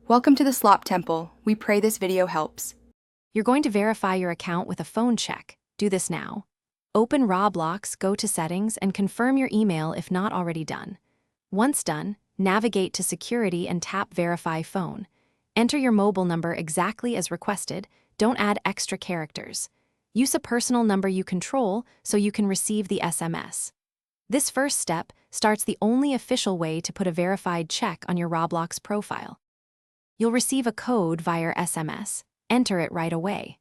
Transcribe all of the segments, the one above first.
Welcome to the Slop Temple. We pray this video helps. You're going to verify your account with a phone check. Do this now. Open Roblox, go to Settings, and confirm your email if not already done. Once done, navigate to Security and tap Verify Phone. Enter your mobile number exactly as requested. Don't add extra characters. Use a personal number you control so you can receive the SMS. This first step starts the only official way to put a verified check on your Roblox profile. You'll receive a code via SMS. Enter it right away.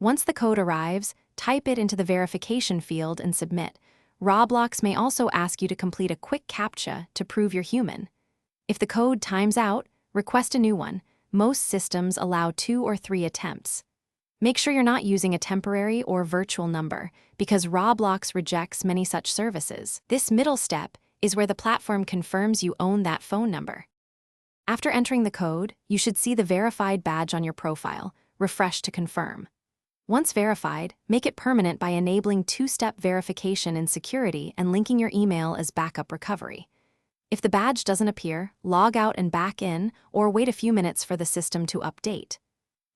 Once the code arrives, type it into the verification field and submit. Roblox may also ask you to complete a quick CAPTCHA to prove you're human. If the code times out, request a new one. Most systems allow 2 or 3 attempts. Make sure you're not using a temporary or virtual number, because Roblox rejects many such services. This middle step is where the platform confirms you own that phone number. After entering the code, you should see the verified badge on your profile. Refresh to confirm. Once verified, make it permanent by enabling 2-step verification in security and linking your email as backup recovery. If the badge doesn't appear, log out and back in, or wait a few minutes for the system to update.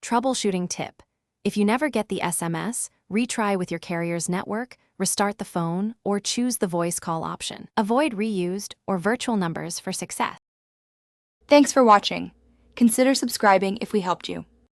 Troubleshooting tip: if you never get the SMS, retry with your carrier's network, restart the phone, or choose the voice call option. Avoid reused or virtual numbers for success. Thanks for watching. Consider subscribing if we helped you.